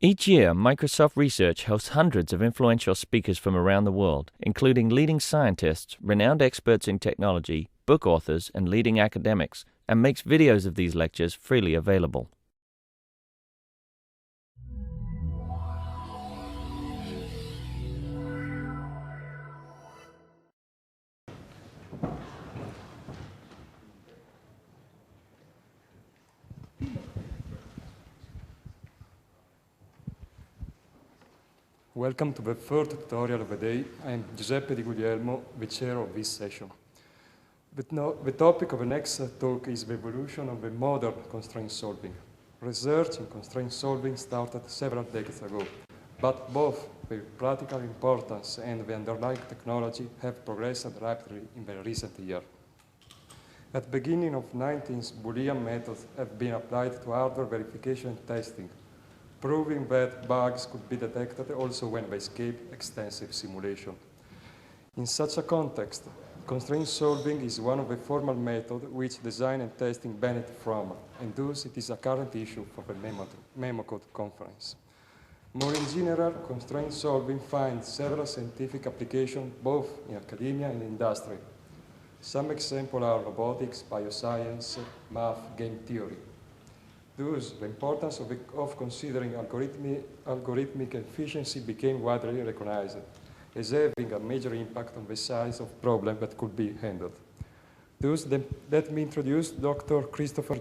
Each year, Microsoft Research hosts hundreds of influential speakers from around the world, including leading scientists, renowned experts in technology, book authors, and leading academics, and makes videos of these lectures freely available. Welcome to the third tutorial of the day. I am Giuseppe Di Guglielmo, the chair of this session. The topic of the next talk is the evolution of the modern constraint solving. Research in constraint solving started several decades ago, but both the practical importance and the underlying technology have progressed rapidly in the recent years. At the beginning of the 19th, Boolean methods have been applied to hardware verification and testing, proving that bugs could be detected also when they escape extensive simulation. In such a context, constraint solving is one of the formal methods which design and testing benefit from, and thus it is a current issue for the MEMOCODE conference. More in general, constraint solving finds several scientific applications both in academia and industry. Some examples are robotics, bioscience, math, game theory. Thus, the importance of considering algorithmic efficiency became widely recognized as having a major impact on the size of problem that could be handled. Thus, let me introduce Dr. Christopher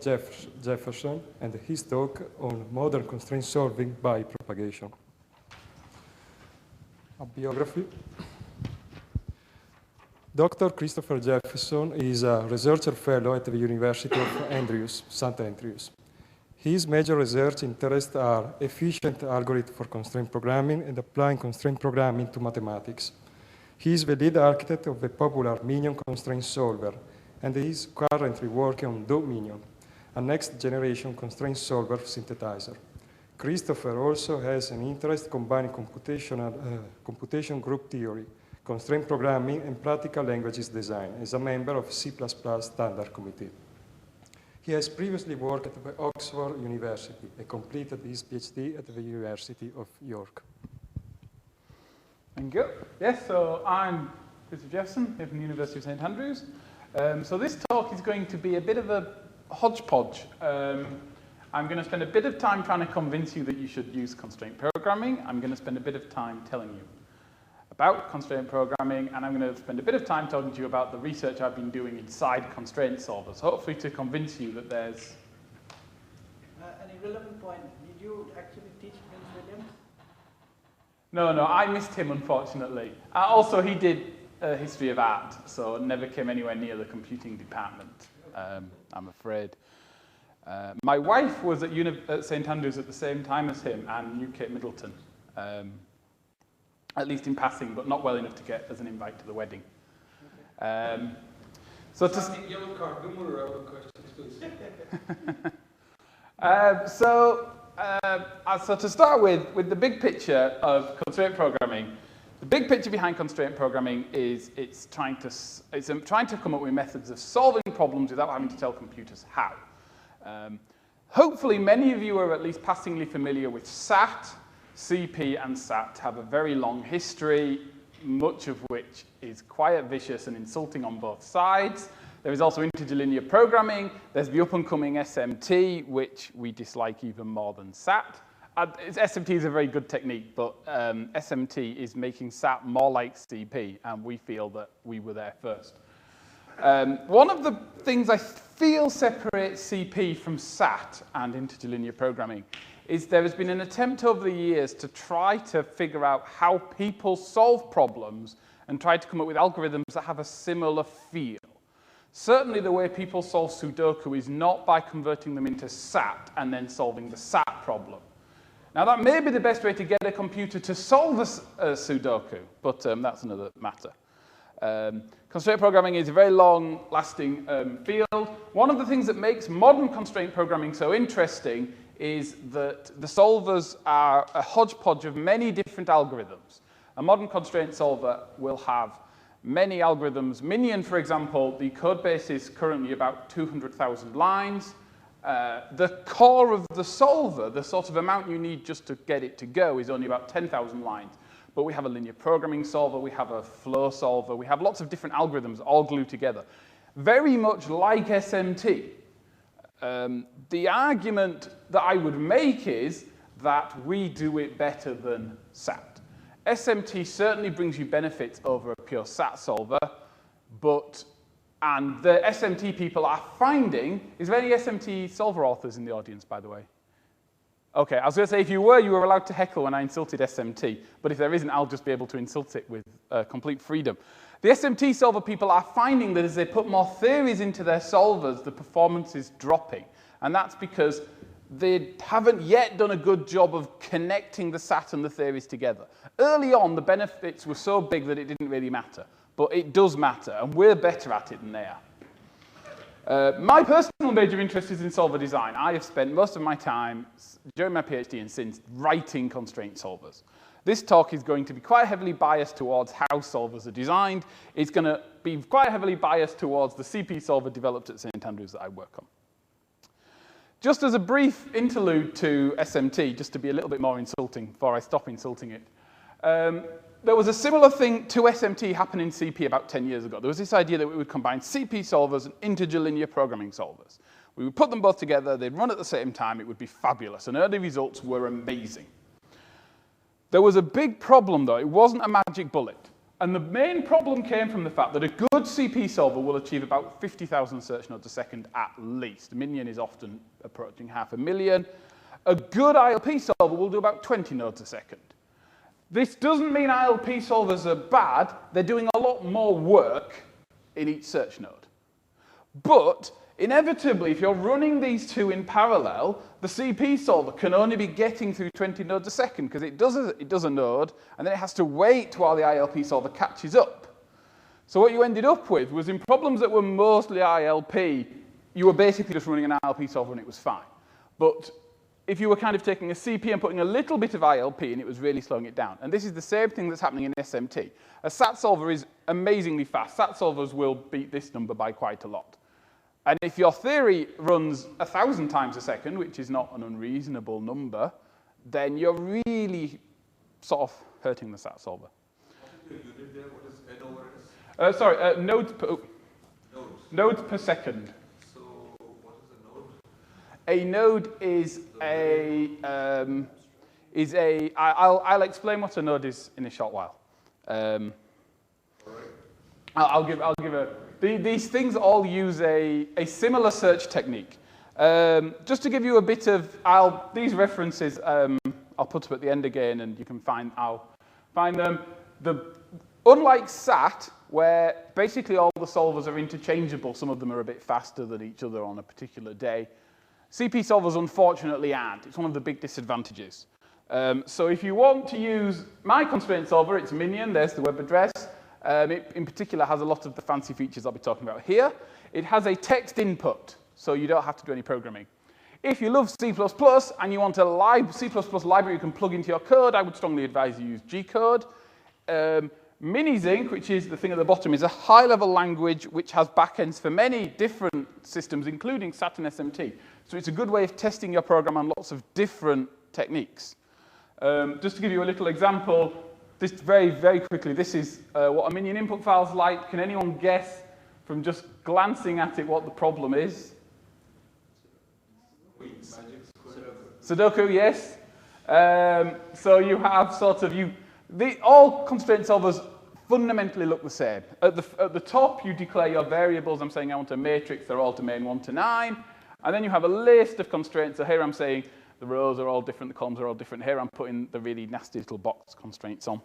Jefferson and his talk on modern constraint solving by propagation. A biography. Dr. Christopher Jefferson is a researcher fellow at the University of St. Andrews. His major research interests are efficient algorithms for constraint programming and applying constraint programming to mathematics. He is the lead architect of the popular Minion constraint solver, and he is currently working on Minion, a next-generation constraint solver synthesizer. Christopher also has an interest combining computation group theory, constraint programming, and practical languages design as a member of C++ Standard Committee. He has previously worked at the Oxford University and completed his PhD at the University of York. Thank you. Yes, so I'm Christopher Jefferson here from the University of St. Andrews. So this talk is going to be a bit of a hodgepodge. I'm going to spend a bit of time trying to convince you that you should use constraint programming. I'm going to spend a bit of time telling you about constraint programming, and I'm going to spend a bit of time talking to you about the research I've been doing inside constraint solvers, hopefully to convince you that there's... An irrelevant point, did you actually teach Prince Williams? No, I missed him, unfortunately. Also, he did history of art, so never came anywhere near the computing department, I'm afraid. My wife was at St. Andrews at the same time as him, and UK Middleton. At least in passing, but not well enough to get as an invite to the wedding. So to start with the big picture of constraint programming, the big picture behind constraint programming is it's trying to come up with methods of solving problems without having to tell computers how. Hopefully, many of you are at least passingly familiar with SAT. CP and SAT have a very long history, much of which is quite vicious and insulting on both sides. There is also integer linear programming. There's the up-and-coming SMT, which we dislike even more than SAT. SMT is a very good technique, but SMT is making SAT more like CP, and we feel that we were there first. One of the things I feel separates CP from SAT and integer linear programming is there has been an attempt over the years to try to figure out how people solve problems and try to come up with algorithms that have a similar feel. Certainly the way people solve Sudoku is not by converting them into SAT and then solving the SAT problem. Now that may be the best way to get a computer to solve a Sudoku, but that's another matter. Constraint programming is a very long-lasting field. One of the things that makes modern constraint programming so interesting is that the solvers are a hodgepodge of many different algorithms. A modern constraint solver will have many algorithms. Minion, for example, the code base is currently about 200,000 lines. The core of the solver, the sort of amount you need just to get it to go, is only about 10,000 lines. But we have a linear programming solver, we have a flow solver, we have lots of different algorithms all glued together. Very much like SMT. The argument that I would make is that we do it better than SAT. SMT certainly brings you benefits over a pure SAT solver, and the SMT people are finding, is there any SMT solver authors in the audience, by the way? Okay, I was going to say, if you were allowed to heckle when I insulted SMT, but if there isn't, I'll just be able to insult it with complete freedom. The SMT solver people are finding that as they put more theories into their solvers, the performance is dropping. And that's because they haven't yet done a good job of connecting the SAT and the theories together. Early on, the benefits were so big that it didn't really matter. But it does matter, and we're better at it than they are. My personal major interest is in solver design. I have spent most of my time during my PhD and since writing constraint solvers. This talk is going to be quite heavily biased towards how solvers are designed. It's going to be quite heavily biased towards the CP solver developed at St. Andrews that I work on. Just as a brief interlude to SMT, just to be a little bit more insulting before I stop insulting it, there was a similar thing to SMT happen in CP about 10 years ago. There was this idea that we would combine CP solvers and integer linear programming solvers. We would put them both together, they'd run at the same time, it would be fabulous, and early results were amazing. There was a big problem, though. It wasn't a magic bullet. And the main problem came from the fact that a good CP solver will achieve about 50,000 search nodes a second at least. Minion is often approaching 500,000. A good ILP solver will do about 20 nodes a second. This doesn't mean ILP solvers are bad. They're doing a lot more work in each search node. But inevitably, if you're running these two in parallel, the CP solver can only be getting through 20 nodes a second because it does a node, and then it has to wait while the ILP solver catches up. So what you ended up with was in problems that were mostly ILP, you were basically just running an ILP solver and it was fine. But if you were kind of taking a CP and putting a little bit of ILP and it was really slowing it down. And this is the same thing that's happening in SMT. A SAT solver is amazingly fast. SAT solvers will beat this number by quite a lot. And if your theory runs 1,000 times a second, which is not an unreasonable number, then you're really sort of hurting the SAT solver. What is the unit there? What is N over S? Nodes per second. So what is a node? A node is I'll explain what a node is in a short while. I'll give a. These things all use a similar search technique. Just to give you a bit of, these references I'll put up at the end again, and you can I'll find them. Unlike SAT, where basically all the solvers are interchangeable, some of them are a bit faster than each other on a particular day, CP solvers unfortunately aren't. It's one of the big disadvantages. So if you want to use my constraint solver, it's Minion, there's the web address. It in particular has a lot of the fancy features I'll be talking about here. It has a text input, so you don't have to do any programming. If you love C++ and you want a C++ library you can plug into your code, I would strongly advise you use G-code. Minizinc, which is the thing at the bottom, is a high-level language which has backends for many different systems, including SAT and SMT. So it's a good way of testing your program on lots of different techniques. Just to give you a little example, this very, very quickly, this is what a Minion input file is like. Can anyone guess from just glancing at it what the problem is? Sudoku, yes. So you have sort of, all constraint solvers fundamentally look the same. At the top, you declare your variables. I'm saying I want a matrix. They're all domain 1 to 9. And then you have a list of constraints. So here I'm saying the rows are all different, the columns are all different. Here I'm putting the really nasty little box constraints on.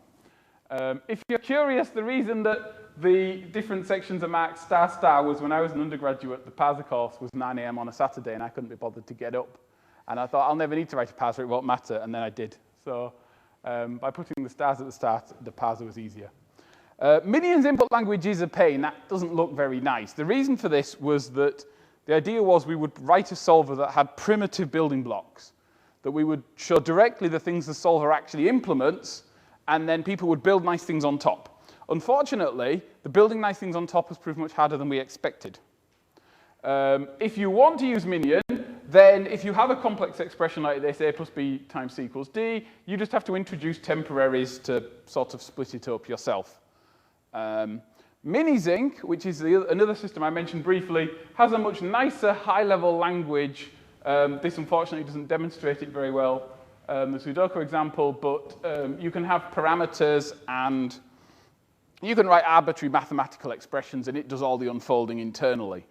If you're curious, the reason that the different sections are marked ** was when I was an undergraduate, the parser course was 9 a.m. on a Saturday, and I couldn't be bothered to get up. And I thought, I'll never need to write a parser, it won't matter, and then I did. So by putting the stars at the start, the parser was easier. Minion's input language is a pain. That doesn't look very nice. The reason for this was that the idea was we would write a solver that had primitive building blocks, that we would show directly the things the solver actually implements, and then people would build nice things on top. Unfortunately, the building nice things on top has proved much harder than we expected. If you want to use Minion, then if you have a complex expression like this, a plus b times c equals d, you just have to introduce temporaries to sort of split it up yourself. Minizinc, which is another system I mentioned briefly, has a much nicer high-level language. This unfortunately doesn't demonstrate it very well, the Sudoku example, but you can have parameters and you can write arbitrary mathematical expressions and it does all the unfolding internally.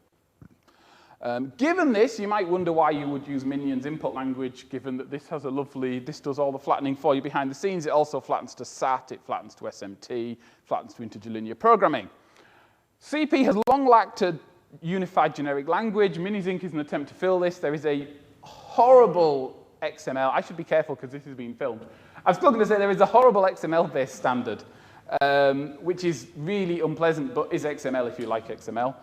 Given this, you might wonder why you would use Minion's input language, given that this has a lovely, this does all the flattening for you behind the scenes. It also flattens to SAT, it flattens to SMT, flattens to integer linear programming. CP has long lacked a unified generic language. Minizinc is an attempt to fill this. There is a horrible XML. I should be careful because this is being filmed. I was still going to say there is a horrible XML-based standard, which is really unpleasant, but is XML if you like XML.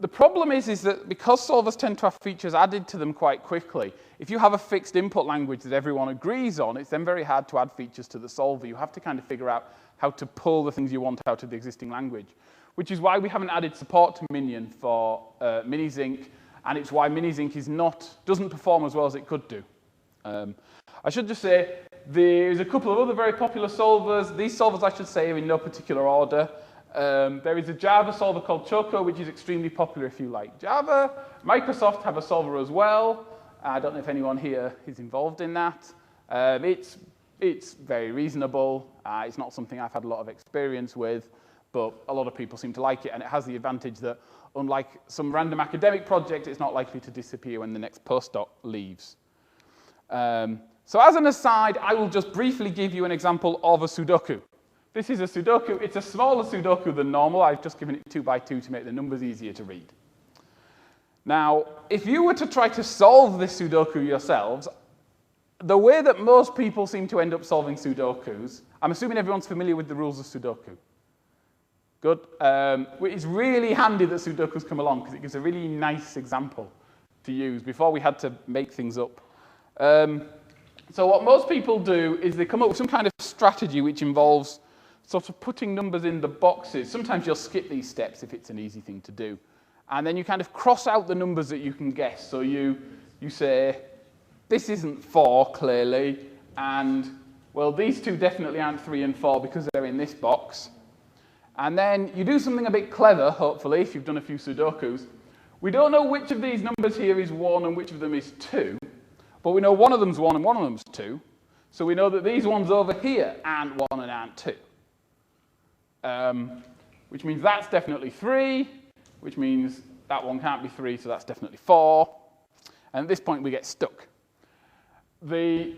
The problem is that because solvers tend to have features added to them quite quickly, if you have a fixed input language that everyone agrees on, it's then very hard to add features to the solver. You have to kind of figure out how to pull the things you want out of the existing language, which is why we haven't added support to Minion for Minizinc, and it's why Minizinc doesn't perform as well as it could do. I should just say, there's a couple of other very popular solvers. These solvers, I should say, are in no particular order. There is a Java solver called Choco, which is extremely popular if you like Java. Microsoft have a solver as well. I don't know if anyone here is involved in that. It's very reasonable. It's not something I've had a lot of experience with, but a lot of people seem to like it, and it has the advantage that, unlike some random academic project, it's not likely to disappear when the next postdoc leaves. So as an aside, I will just briefly give you an example of a Sudoku. This is a Sudoku. It's a smaller Sudoku than normal. I've just given it 2 by 2 to make the numbers easier to read. Now, if you were to try to solve this Sudoku yourselves, the way that most people seem to end up solving Sudokus, I'm assuming everyone's familiar with the rules of Sudoku. Good. It's really handy that Sudokus come along because it gives a really nice example to use before we had to make things up. So what most people do is they come up with some kind of strategy which involves sort of putting numbers in the boxes. Sometimes you'll skip these steps if it's an easy thing to do. And then you kind of cross out the numbers that you can guess. So you say, this isn't 4, clearly, and, well, these two definitely aren't 3 and 4 because they're in this box. And then you do something a bit clever, hopefully, if you've done a few Sudokus. We don't know which of these numbers here is 1 and which of them is 2, but we know one of them's 1 and one of them's 2. So we know that these ones over here aren't 1 and aren't 2. Which means that's definitely 3, which means that one can't be 3, so that's definitely 4. And at this point, we get stuck. The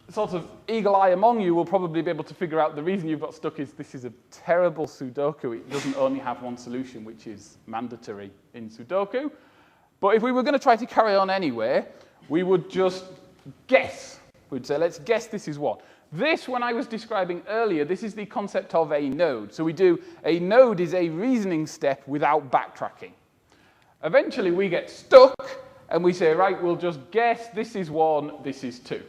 sort of eagle eye among you will probably be able to figure out the reason you've got stuck is this is a terrible Sudoku. It doesn't only have one solution, which is mandatory in Sudoku. But if we were going to try to carry on anyway, we would just guess. We'd say, let's guess this is what. This, when I was describing earlier, this is the concept of a node. So we do, a node is a reasoning step without backtracking. Eventually, we get stuck, and we say, right, we'll just guess this is 1, this is 2.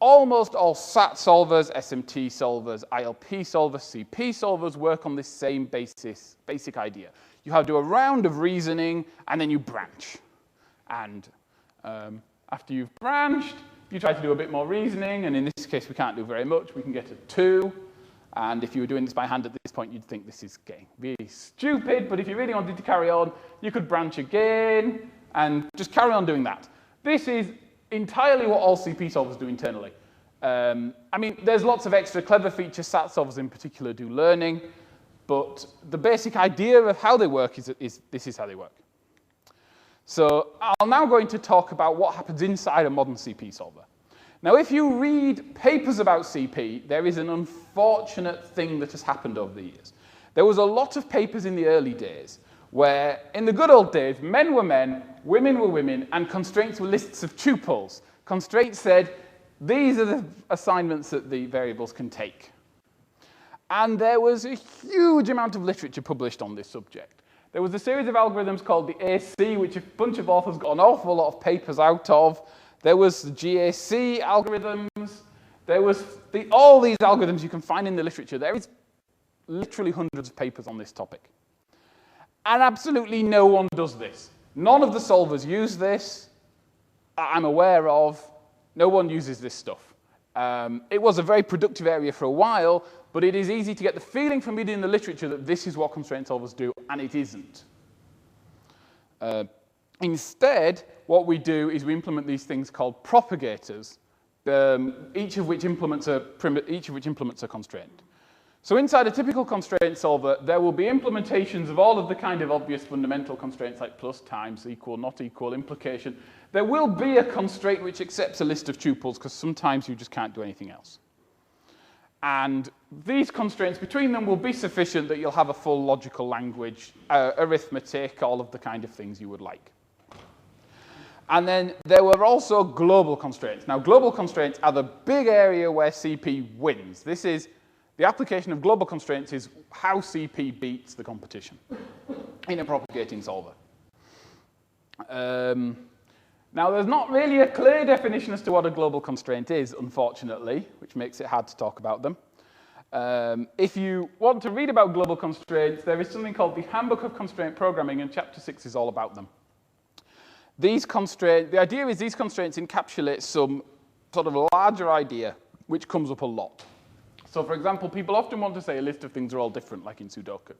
Almost all SAT solvers, SMT solvers, ILP solvers, CP solvers work on this same basic idea. You have to do a round of reasoning, and then you branch. And after you've branched, you try to do a bit more reasoning, and in this case, we can't do very much. We can get a 2, and if you were doing this by hand at this point, you'd think this is getting really stupid, but if you really wanted to carry on, you could branch again, and just carry on doing that. This is entirely what all CP solvers do internally. I mean, there's lots of extra clever features. SAT solvers in particular do learning, but the basic idea of how they work is this is how they work. So I'm now going to talk about what happens inside a modern CP solver. Now, if you read papers about CP, there is an unfortunate thing that has happened over the years. There was a lot of papers in the early days where, in the good old days, men were men, women were women, and constraints were lists of tuples. Constraints said, these are the assignments that the variables can take. And there was a huge amount of literature published on this subject. There was a series of algorithms called the AC, which a bunch of authors got an awful lot of papers out of. There was the GAC algorithms. There was all these algorithms you can find in the literature. There is literally hundreds of papers on this topic. And absolutely no one does this. None of the solvers use this. I'm aware of, no one uses this stuff. It was a very productive area for a while, but it is easy to get the feeling from reading the literature that this is what constraint solvers do, and it isn't. Instead, what we do is we implement these things called propagators, each of which implements a constraint. So inside a typical constraint solver, there will be implementations of all of the kind of obvious fundamental constraints like plus, times, equal, not equal, implication. There will be a constraint which accepts a list of tuples because sometimes you just can't do anything else. And these constraints between them will be sufficient that you'll have a full logical language, arithmetic, all of the kind of things you would like. And then there were also global constraints. Now, global constraints are the big area where CP wins. This is the application of global constraints is how CP beats the competition in a propagating solver. Now, there's not really a clear definition as to what a global constraint is, unfortunately, which makes it hard to talk about them. If you want to read about global constraints, there is something called the Handbook of Constraint Programming, and Chapter 6 is all about them. The idea is these constraints encapsulate some sort of larger idea, which comes up a lot. So, for example, people often want to say a list of things are all different, like in Sudoku.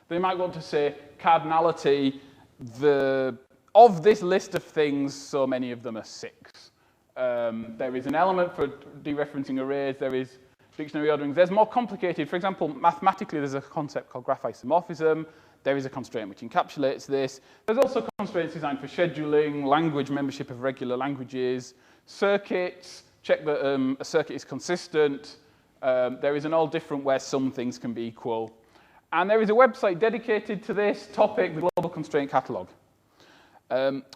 They might want to say cardinality, of this list of things, so many of them are 6. There is an element for dereferencing arrays, there is dictionary orderings. There's more complicated, for example, mathematically there's a concept called graph isomorphism. There is a constraint which encapsulates this. There's also constraints designed for scheduling, language membership of regular languages, circuits, check that a circuit is consistent. There is an all different where some things can be equal. And there is a website dedicated to this topic, the Global Constraint Catalog.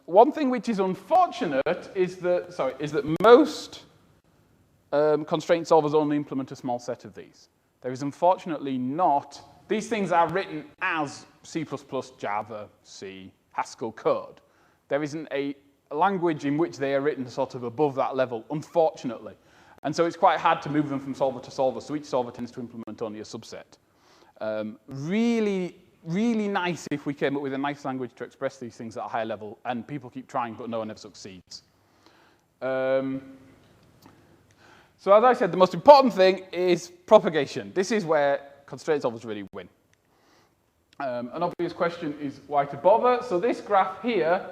One thing which is unfortunate is that most constraint solvers only implement a small set of these. There is unfortunately not. These things are written as C++, Java, C, Haskell code. There isn't a language in which they are written sort of above that level, unfortunately. And so it's quite hard to move them from solver to solver, so each solver tends to implement only a subset. Really nice if we came up with a nice language to express these things at a high level, and people keep trying, but no one ever succeeds. So as I said, the most important thing is propagation. This is where constraint solvers really win. An obvious question is why to bother? So this graph here,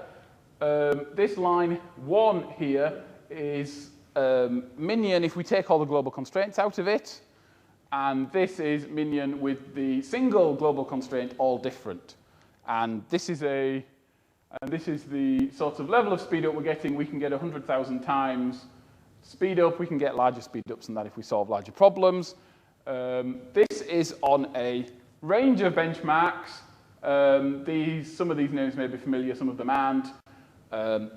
this line 1 here is Minion if we take all the global constraints out of it. And this is Minion with the single global constraint all different. And this is the sort of level of speed up we're getting. We can get 100,000 times speed up. We can get larger speed ups than that if we solve larger problems. This is on a range of benchmarks. Some of these names may be familiar, some of them aren't.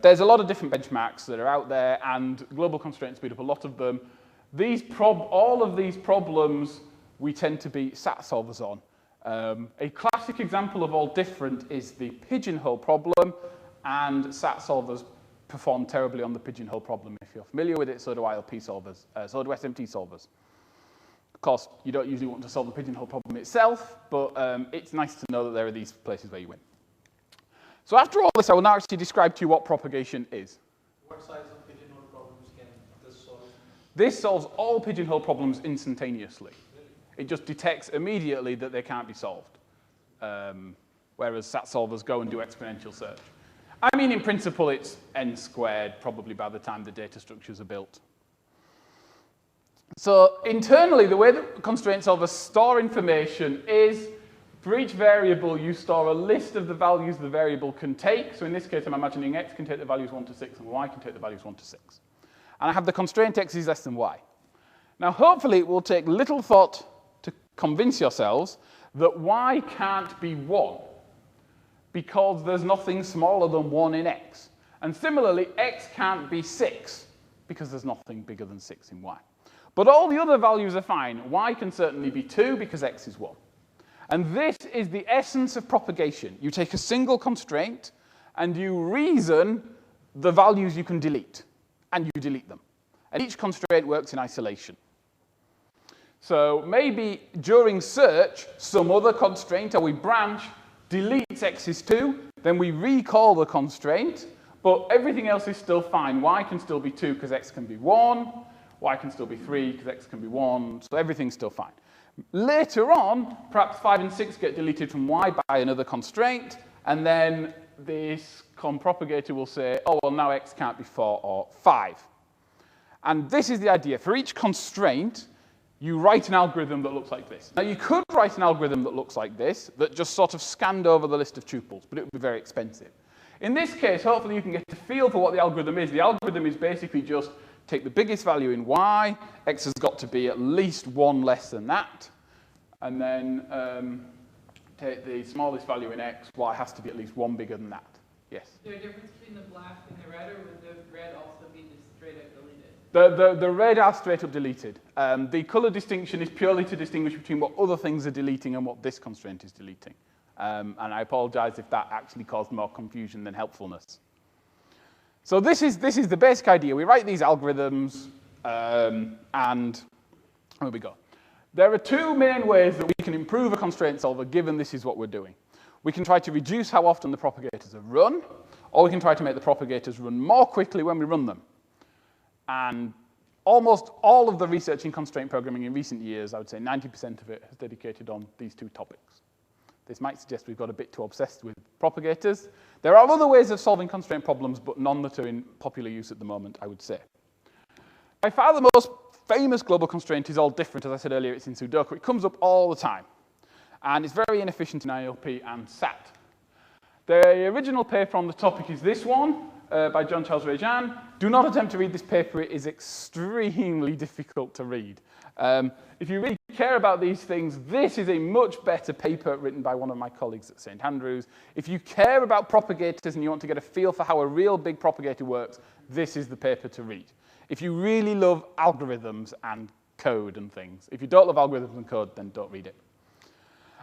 There's a lot of different benchmarks that are out there, and global constraints speed up a lot of them. All of these problems we tend to beat SAT solvers on. A classic example of all different is the pigeonhole problem, and SAT solvers perform terribly on the pigeonhole problem. If you're familiar with it, so do ILP solvers, so do SMT solvers. Of course, you don't usually want to solve the pigeonhole problem itself, but it's nice to know that there are these places where you win. So after all this, I will now actually describe to you what propagation is. What size of pigeonhole problems can this solve? This solves all pigeonhole problems instantaneously. It just detects immediately that they can't be solved, whereas SAT solvers go and do exponential search. I mean, in principle, it's n squared, probably by the time the data structures are built. So internally, the way that constraint solvers store information is, for each variable, you store a list of the values the variable can take. So in this case, I'm imagining x can take the values 1 to 6, and y can take the values 1 to 6. And I have the constraint x is less than y. Now, hopefully, it will take little thought to convince yourselves that y can't be 1, because there's nothing smaller than 1 in x. And similarly, x can't be 6, because there's nothing bigger than 6 in y. But all the other values are fine. Y can certainly be 2, because x is 1. And this is the essence of propagation. You take a single constraint, and you reason the values you can delete, and you delete them. And each constraint works in isolation. So maybe during search, some other constraint, or we branch, deletes x is 2, then we recall the constraint, But everything else is still fine. Y can still be 2 because x can be 1. Y can still be 3 because x can be 1. So everything's still fine. Later on, perhaps 5 and 6 get deleted from Y by another constraint, and then this propagator will say, oh, well, now x can't be 4 or 5. And this is the idea. For each constraint, you write an algorithm that looks like this. Now, you could write an algorithm that looks like this, that just sort of scanned over the list of tuples, but it would be very expensive. In this case, hopefully you can get a feel for what the algorithm is. The algorithm is basically just take the biggest value in Y, x has got to be at least 1 less than that, and then take the smallest value in x, Y has to be at least 1 bigger than that. Yes? Is there a difference between the black and the red, or would the red also be just straight up deleted? The red are straight up deleted. The color distinction is purely to distinguish between what other things are deleting and what this constraint is deleting. And I apologize if that actually caused more confusion than helpfulness. So this is the basic idea. We write these algorithms, and here we go. There are 2 main ways that we can improve a constraint solver given this is what we're doing. We can try to reduce how often the propagators are run, or we can try to make the propagators run more quickly when we run them. And almost all of the research in constraint programming in recent years, I would say 90% of it, has dedicated on these 2 topics. This might suggest we've got a bit too obsessed with propagators. There are other ways of solving constraint problems, but none that are in popular use at the moment, I would say. By far the most famous global constraint is all different. As I said earlier, it's in Sudoku. It comes up all the time. And it's very inefficient in ILP and SAT. The original paper on the topic is this one, by John Charles Rejan. Do not attempt to read this paper. It is extremely difficult to read. If you really care about these things, this is a much better paper written by one of my colleagues at St. Andrews. If you care about propagators and you want to get a feel for how a real big propagator works, this is the paper to read. If you really love algorithms and code and things, if you don't love algorithms and code, then don't read it.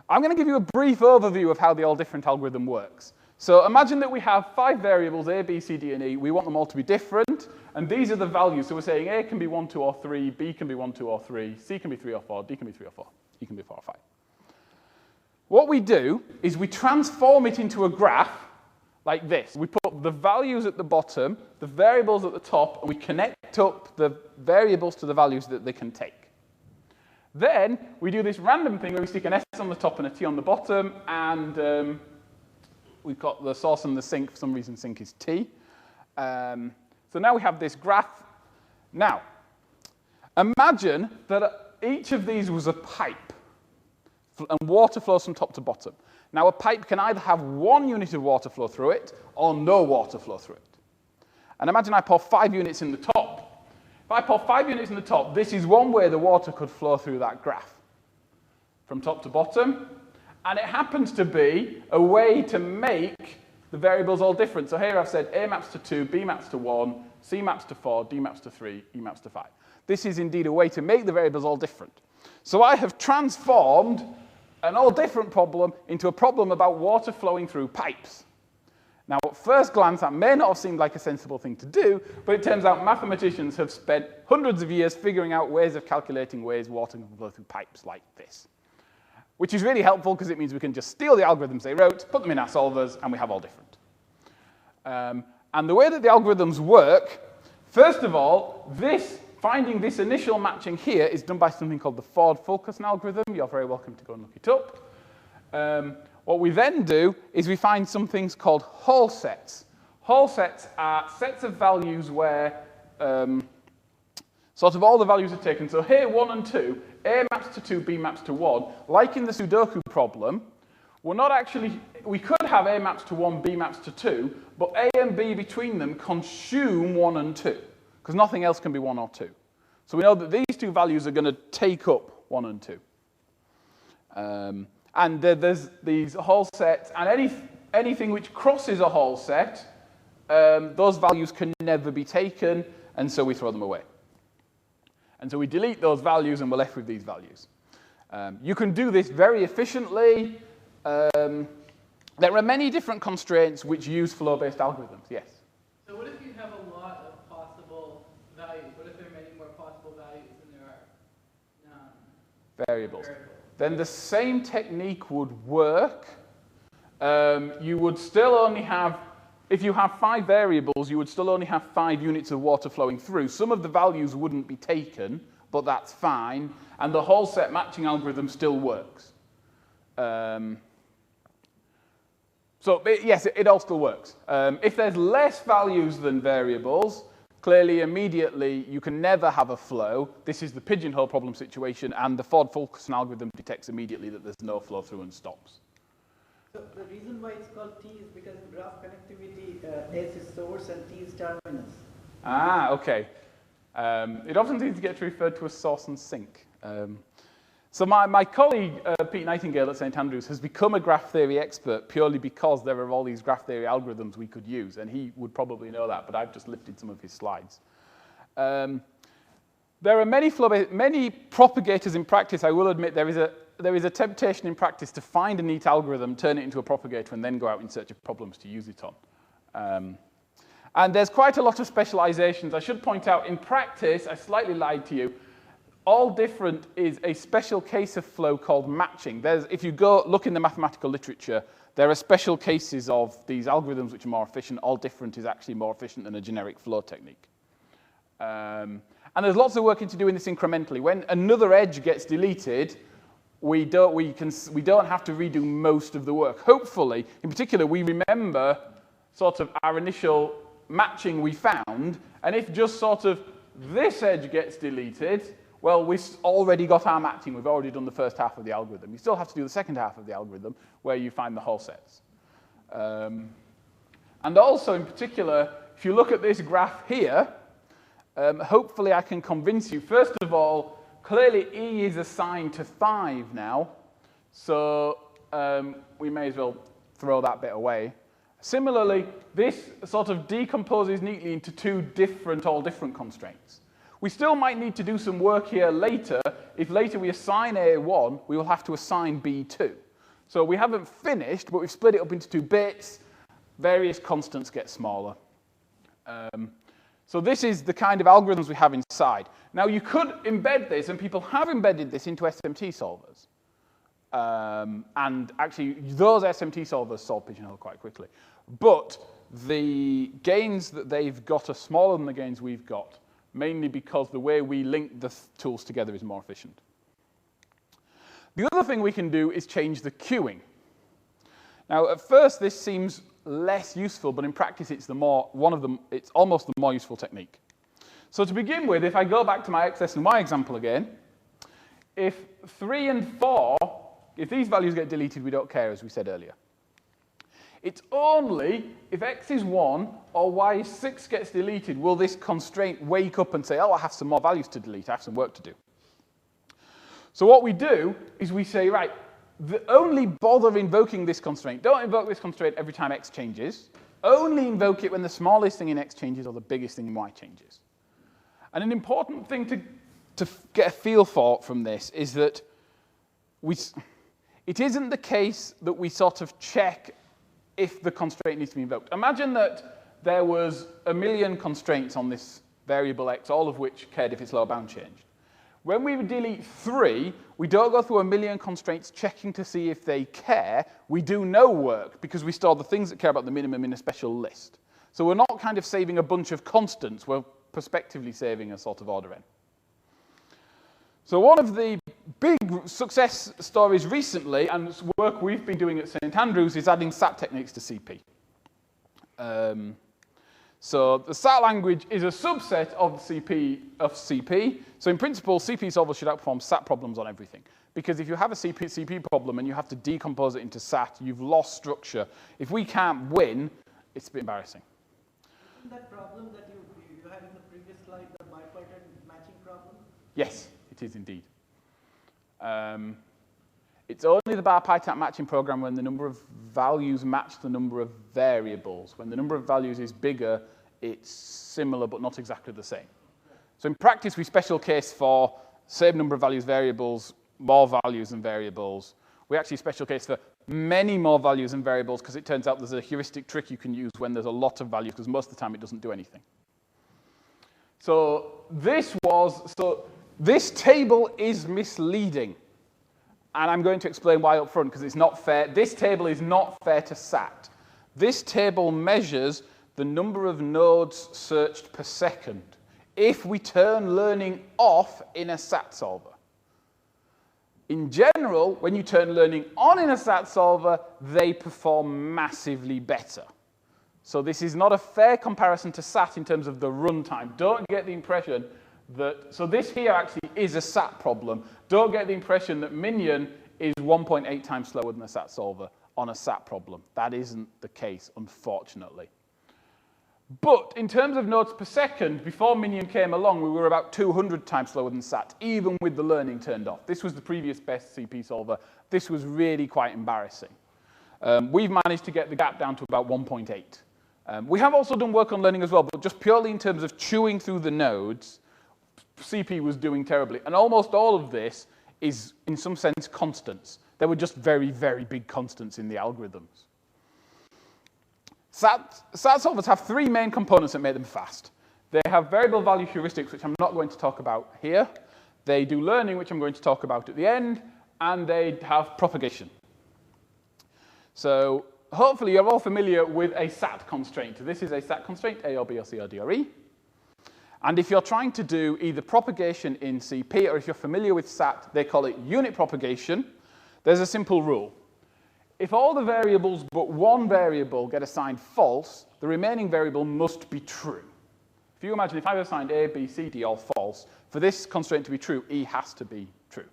I'm going to give you a brief overview of how the all different algorithm works. So imagine that we have 5 variables, A, B, C, D, and E. We want them all to be different, and these are the values. So we're saying A can be 1, 2, or 3, B can be 1, 2, or 3, C can be 3 or 4, D can be 3 or 4, E can be 4 or 5. What we do is we transform it into a graph like this. We put the values at the bottom, the variables at the top, and we connect up the variables to the values that they can take. Then we do this random thing where we stick an S on the top and a T on the bottom, and we've got the source and the sink. For some reason, sink is T. So now we have this graph. Now, imagine that each of these was a pipe, and water flows from top to bottom. Now, a pipe can either have 1 unit of water flow through it, or no water flow through it. And imagine I pour 5 units in the top. If I pour 5 units in the top, this is one way the water could flow through that graph, from top to bottom. And it happens to be a way to make the variables all different. So here I've said A maps to 2, B maps to 1, C maps to 4, D maps to 3, E maps to 5. This is indeed a way to make the variables all different. So I have transformed an all different problem into a problem about water flowing through pipes. Now, at first glance, that may not have seemed like a sensible thing to do, but it turns out mathematicians have spent hundreds of years figuring out ways of calculating ways water can flow through pipes like this. Which is really helpful because it means we can just steal the algorithms they wrote, put them in our solvers, and we have all different. And the way that the algorithms work, first of all, finding this initial matching here is done by something called the Ford-Fulkerson algorithm. You're very welcome to go and look it up. What we then do is we find some things called Hall sets. Hall sets are sets of values where sort of all the values are taken. So here, 1 and 2, A maps to 2, B maps to 1. Like in the Sudoku problem, we could have A maps to 1, B maps to 2, but A and B between them consume 1 and 2, because nothing else can be 1 or 2. So we know that these 2 values are going to take up 1 and 2. And there's these Hall sets, and anything which crosses a Hall set, those values can never be taken, and so we throw them away. And so we delete those values, and we're left with these values. You can do this very efficiently. There are many different constraints which use flow-based algorithms, yes? So what if you have a lot of possible values? What if there are many more possible values than there are variables? Then the same technique would work. You would still only have if you have 5 variables, you would still only have 5 units of water flowing through. Some of the values wouldn't be taken, but that's fine, and the whole set matching algorithm still works. Yes, it all still works. If there's less values than variables, clearly immediately you can never have a flow. This is the pigeonhole problem situation, and the Ford-Fulkerson algorithm detects immediately that there's no flow through and stops. So the reason why it's called T is because in graph connectivity, S is source and T is terminus. Ah, okay. It often seems to get referred to as source and sink. So my colleague, Pete Nightingale at St Andrews, has become a graph theory expert purely because there are all these graph theory algorithms we could use, and he would probably know that, but I've just lifted some of his slides. There are many propagators in practice. I will admit there is a temptation in practice to find a neat algorithm, turn it into a propagator, and then go out in search of problems to use it on. And there's quite a lot of specializations. I should point out, in practice, I slightly lied to you, all different is a special case of flow called matching. If you go look in the mathematical literature, there are special cases of these algorithms which are more efficient. All different is actually more efficient than a generic flow technique. And there's lots of work to do in this incrementally. When another edge gets deleted, we don't have to redo most of the work. Hopefully, in particular, we remember sort of our initial matching we found, and if just sort of this edge gets deleted, well, we've already got our matching. We've already done the first half of the algorithm. You still have to do the second half of the algorithm, where you find the whole sets. And also, in particular, if you look at this graph here, hopefully I can convince you. First of all, clearly E is assigned to 5 now, so we may as well throw that bit away. Similarly, this sort of decomposes neatly into 2 all different constraints. We still might need to do some work here later. If later we assign A1, we will have to assign B2. So we haven't finished, but we've split it up into 2 bits. Various constants get smaller. So this is the kind of algorithms we have inside. Now you could embed this, and people have embedded this into SMT solvers. And actually, those SMT solvers solve pigeonhole quite quickly. But the gains that they've got are smaller than the gains we've got, mainly because the way we link the tools together is more efficient. The other thing we can do is change the queuing. Now, at first, this seems less useful, but in practice, it's it's almost the more useful technique. So to begin with, if I go back to my X and Y example again, if 3 and 4, if these values get deleted, we don't care, as we said earlier. It's only if X is 1 or Y is 6 gets deleted will this constraint wake up and say, oh, I have some more values to delete, I have some work to do. So what we do is we say, right, only bother invoking this constraint. Don't invoke this constraint every time X changes. Only invoke it when the smallest thing in X changes or the biggest thing in Y changes. And an important thing to get a feel for from this is that it isn't the case that we sort of check if the constraint needs to be invoked. Imagine that there was 1 million constraints on this variable X, all of which cared if its lower bound changed. When we delete 3, we don't go through 1 million constraints checking to see if they care. We do no work because we store the things that care about the minimum in a special list. So we're not kind of saving a bunch of constants. We're prospectively saving a sort of order n. So one of the big success stories recently, and work we've been doing at St Andrews, is adding SAT techniques to CP. So the SAT language is a subset of CP. So in principle, CP solvers should outperform SAT problems on everything. Because if you have a CP problem and you have to decompose it into SAT, you've lost structure. If we can't win, it's a bit embarrassing. Isn't that problem that you had in the previous slide, the bipartite matching problem? Yes, it is indeed. It's only the bipartite matching program when the number of values match the number of variables. When the number of values is bigger, it's similar but not exactly the same. So in practice, we special case for same number of values variables, more values than variables. We actually special case for many more values than variables because it turns out there's a heuristic trick you can use when there's a lot of values because most of the time it doesn't do anything. So this table is misleading. And I'm going to explain why up front, because it's not fair. This table is not fair to SAT. This table measures the number of nodes searched per second if we turn learning off in a SAT solver. In general, when you turn learning on in a SAT solver, they perform massively better. So this is not a fair comparison to SAT in terms of the runtime. Don't get the impression that, so this here actually is a SAT problem. Don't get the impression that Minion is 1.8 times slower than a SAT solver on a SAT problem. That isn't the case, unfortunately. But in terms of nodes per second, before Minion came along, we were about 200 times slower than SAT, even with the learning turned off. This was the previous best CP solver. This was really quite embarrassing. We've managed to get the gap down to about 1.8. We have also done work on learning as well, but just purely in terms of chewing through the nodes, CP was doing terribly. And almost all of this is, in some sense, constants. There were just very, very big constants in the algorithms. SAT solvers have three main components that make them fast. They have variable value heuristics, which I'm not going to talk about here. They do learning, which I'm going to talk about at the end. And they have propagation. So hopefully you're all familiar with a SAT constraint. This is a SAT constraint, A or B or C or D or E. And if you're trying to do either propagation in CP, or if you're familiar with SAT, they call it unit propagation, there's a simple rule. If all the variables but one variable get assigned false, the remaining variable must be true. If you imagine if I've assigned A, B, C, D all false, for this constraint to be true, E has to be true.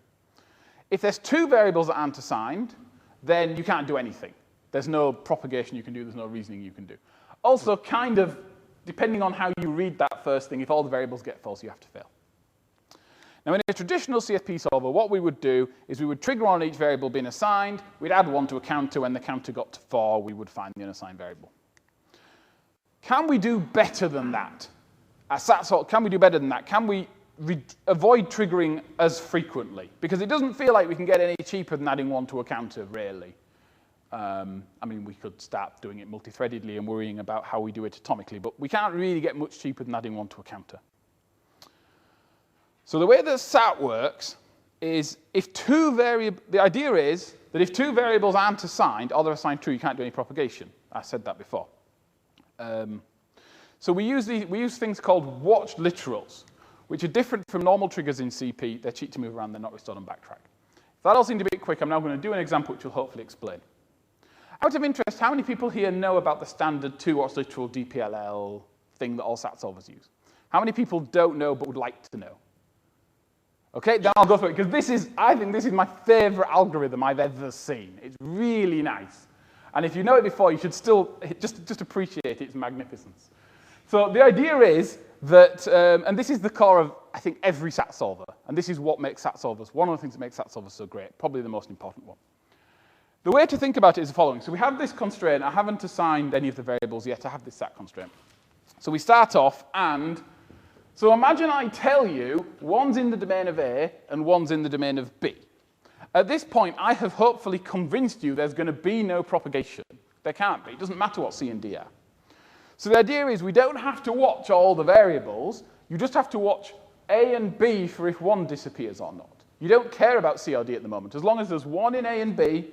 If there's two variables that aren't assigned, then you can't do anything. There's no propagation you can do, there's no reasoning you can do. Also, kind of, depending on how you read that first thing, if all the variables get false, you have to fail. Now, in a traditional CSP solver, what we would do is we would trigger on each variable being assigned, we'd add 1 to a counter, when the counter got to 4, we would find the unassigned variable. Can we do better than that? Can we do better than that? Can we avoid triggering as frequently? Because it doesn't feel like we can get any cheaper than adding 1 to a counter, really. I mean, we could start doing it multi-threadedly and worrying about how we do it atomically, but we can't really get much cheaper than adding 1 to a counter. So the way that SAT works is the idea is that if two variables aren't assigned, or they're assigned true, you can't do any propagation. I said that before. So we use things called watched literals, which are different from normal triggers in CP. They're cheap to move around, they're not restored on backtrack. If that all seemed a bit quick, I'm now going to do an example which will hopefully explain. Out of interest, how many people here know about the standard 2-watch literal DPLL thing that all SAT solvers use? How many people don't know but would like to know? Okay, then I'll go through it, because I think this is my favorite algorithm I've ever seen. It's really nice. And if you know it before, you should still just appreciate its magnificence. So the idea is that, and this is the core of, I think, every SAT solver. And this is what makes SAT solvers, one of the things that makes SAT solvers so great, probably the most important one. The way to think about it is the following. So we have this constraint. I haven't assigned any of the variables yet. I have this SAT constraint. So we start off, and so imagine I tell you one's in the domain of A and one's in the domain of B. At this point, I have hopefully convinced you there's going to be no propagation. There can't be. It doesn't matter what C and D are. So the idea is we don't have to watch all the variables. You just have to watch A and B for if one disappears or not. You don't care about C or D at the moment. As long as there's one in A and B,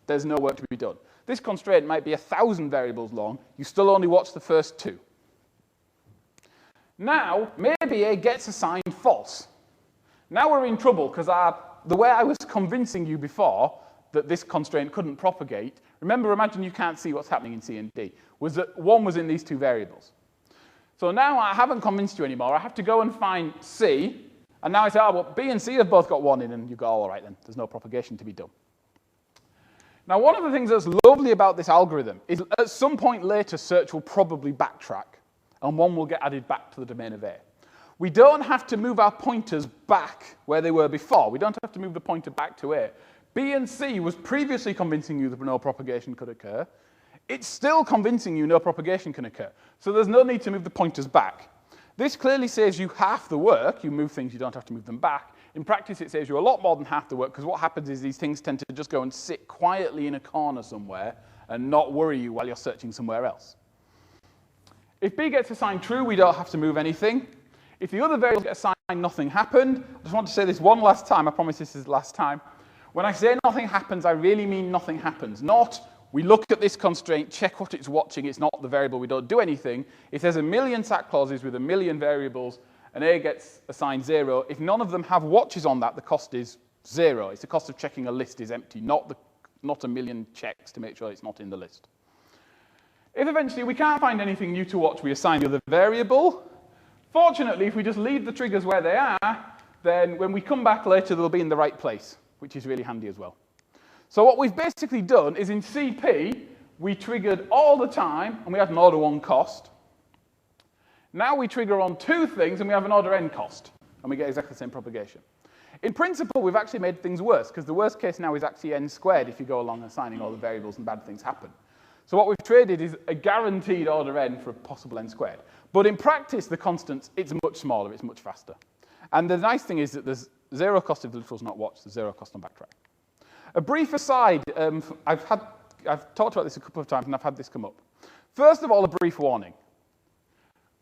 there's no work to be done. This constraint might be 1,000 variables long. You still only watch the first 2. Now, maybe A gets assigned false. Now we're in trouble, because the way I was convincing you before that this constraint couldn't propagate, imagine you can't see what's happening in C and D, was that 1 was in these 2 variables. So now I haven't convinced you anymore. I have to go and find C, and now I say, oh, well, B and C have both got 1 in, and you go, all right then, there's no propagation to be done. Now, one of the things that's lovely about this algorithm is at some point later, search will probably backtrack, and 1 will get added back to the domain of A. We don't have to move our pointers back where they were before. We don't have to move the pointer back to A. B and C was previously convincing you that no propagation could occur. It's still convincing you no propagation can occur. So there's no need to move the pointers back. This clearly saves you half the work. You move things, you don't have to move them back. In practice, it saves you a lot more than half the work, because what happens is these things tend to just go and sit quietly in a corner somewhere and not worry you while you're searching somewhere else. If B gets assigned true, we don't have to move anything. If the other variables get assigned nothing happened, I just want to say this one last time. I promise this is the last time. When I say nothing happens, I really mean nothing happens. Not we look at this constraint, check what it's watching, it's not the variable, we don't do anything. If there's 1,000,000 SAT clauses with 1,000,000 variables, and A gets assigned 0, if none of them have watches on that, the cost is 0. It's the cost of checking a list is empty, not 1,000,000 checks to make sure it's not in the list. If eventually we can't find anything new to watch, we assign the other variable. Fortunately, if we just leave the triggers where they are, then when we come back later, they'll be in the right place, which is really handy as well. So what we've basically done is in CP, we triggered all the time, and we had an order 1 cost. Now we trigger on 2 things, and we have an order n cost, and we get exactly the same propagation. In principle, we've actually made things worse, because the worst case now is actually n squared if you go along assigning all the variables and bad things happen. So what we've traded is a guaranteed order n for a possible n squared. But in practice, the constants, it's much smaller, it's much faster. And the nice thing is that there's 0 cost if the literal's not watched, there's 0 cost on backtrack. A brief aside, I've talked about this a couple of times, and I've had this come up. First of all, a brief warning.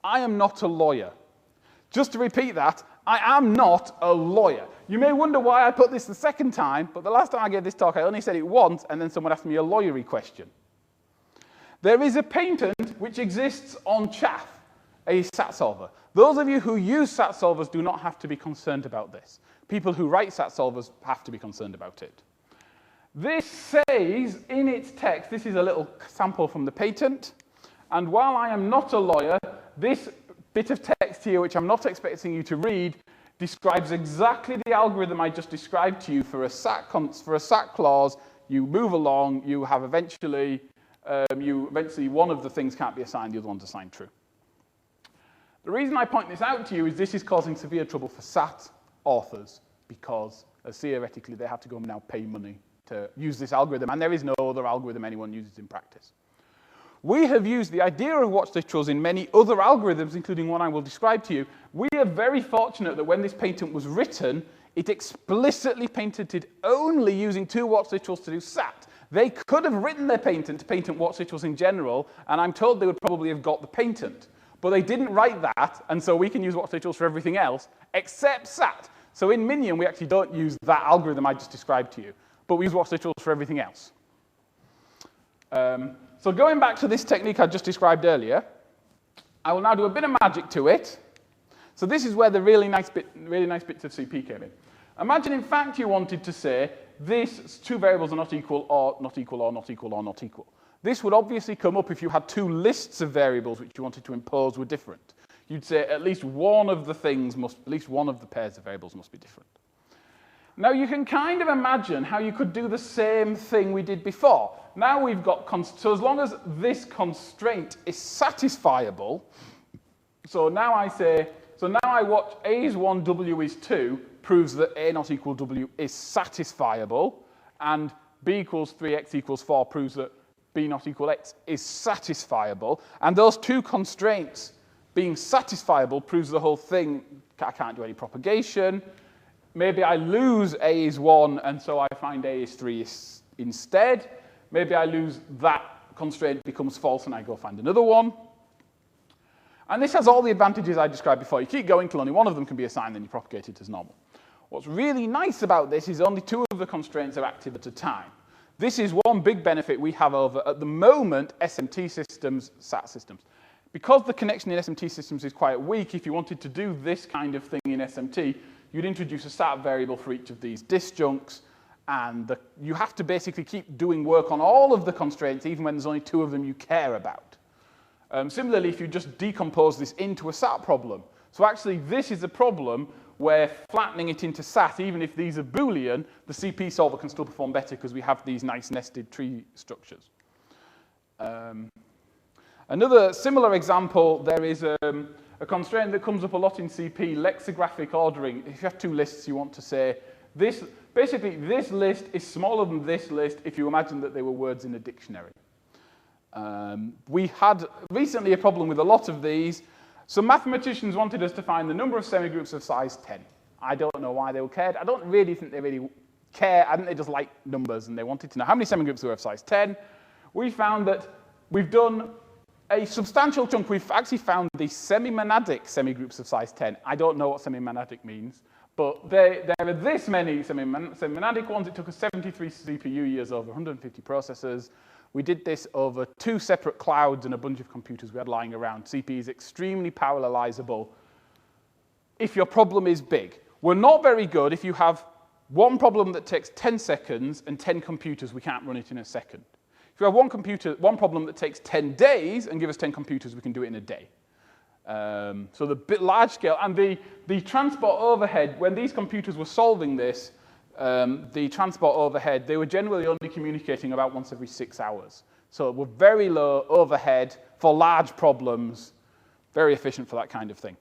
I am not a lawyer. Just to repeat that, I am not a lawyer. You may wonder why I put this the second time, but the last time I gave this talk, I only said it once, and then someone asked me a lawyery question. There is a patent which exists on chaff, a SAT solver. Those of you who use SAT solvers do not have to be concerned about this. People who write SAT solvers have to be concerned about it. This says in its text, this is a little sample from the patent, and while I am not a lawyer, this bit of text here, which I'm not expecting you to read, describes exactly the algorithm I just described to you for a SAT clause. You move along, you have eventually one of the things can't be assigned, the other one's assigned true. The reason I point this out to you is this is causing severe trouble for SAT authors because theoretically they have to go and now pay money to use this algorithm, and there is no other algorithm anyone uses in practice. We have used the idea of watch literals in many other algorithms, including one I will describe to you. We are very fortunate that when this patent was written, it explicitly patented only using 2 watch literals to do SAT. They could have written their patent to patent watch literals in general, and I'm told they would probably have got the patent. But they didn't write that, and so we can use watch literals for everything else, except SAT. So in Minion, we actually don't use that algorithm I just described to you, but we use watch literals for everything else. So going back to this technique I just described earlier, I will now do a bit of magic to it. So this is where the really nice bits of CP came in. Imagine, in fact, you wanted to say these 2 variables are not equal, or not equal, or not equal, or not equal. This would obviously come up if you had 2 lists of variables which you wanted to impose were different. You'd say at least one of the pairs of variables must be different. Now you can kind of imagine how you could do the same thing we did before. Now we've got, so as long as this constraint is satisfiable, so now I watch A is 1, W is 2, proves that A not equal W is satisfiable, and B equals 3, X equals 4 proves that B not equal X is satisfiable, and those 2 constraints being satisfiable proves the whole thing. I can't do any propagation. Maybe I lose A is 1, and so I find A is 3 instead. Maybe I lose that constraint becomes false, and I go find another one. And this has all the advantages I described before. You keep going till only one of them can be assigned, then you propagate it as normal. What's really nice about this is only 2 of the constraints are active at a time. This is one big benefit we have over, at the moment, SMT systems, SAT systems. Because the connection in SMT systems is quite weak, if you wanted to do this kind of thing in SMT, you'd introduce a SAT variable for each of these disjuncts, and you have to basically keep doing work on all of the constraints, even when there's only 2 of them you care about. Similarly, if you just decompose this into a SAT problem. So actually, this is a problem where flattening it into SAT, even if these are Boolean, the CP solver can still perform better because we have these nice nested tree structures. Another similar example, there is a constraint that comes up a lot in CP, lexicographic ordering. If you have 2 lists, you want to say, basically this list is smaller than this list if you imagine that they were words in a dictionary. We had recently a problem with a lot of these. Some mathematicians wanted us to find the number of semigroups of size 10. I don't know why they cared. I don't really think they really care. I think they just like numbers, and they wanted to know how many semigroups were of size 10. We found that we've done a substantial chunk. We've actually found the semi-monadic semigroups of size 10. I don't know what semi-monadic means, but there are this many semi-monadic ones. It took us 73 CPU years over 150 processors. We did this over 2 separate clouds and a bunch of computers we had lying around. CP is extremely parallelizable if your problem is big. We're not very good if you have one problem that takes 10 seconds and 10 computers, we can't run it in a second. If you have one problem that takes 10 days and give us 10 computers, we can do it in a day. So the large scale, and the transport overhead, when these computers were solving this, the transport overhead, they were generally only communicating about once every 6 hours. So it were very low overhead for large problems, very efficient for that kind of thing.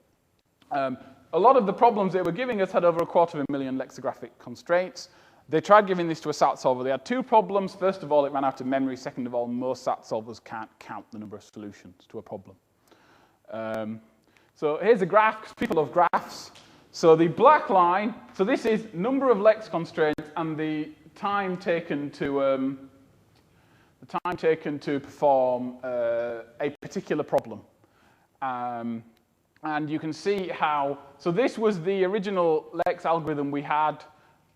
A lot of the problems they were giving us had over 250,000 lexicographic constraints. They tried giving this to a SAT solver. They had 2 problems. First of all, it ran out of memory. Second of all, most SAT solvers can't count the number of solutions to a problem. So here's a graph, because people love graphs. So the black line, so this is number of lex constraints and the time taken to perform a particular problem. And you can see how, so this was the original lex algorithm we had.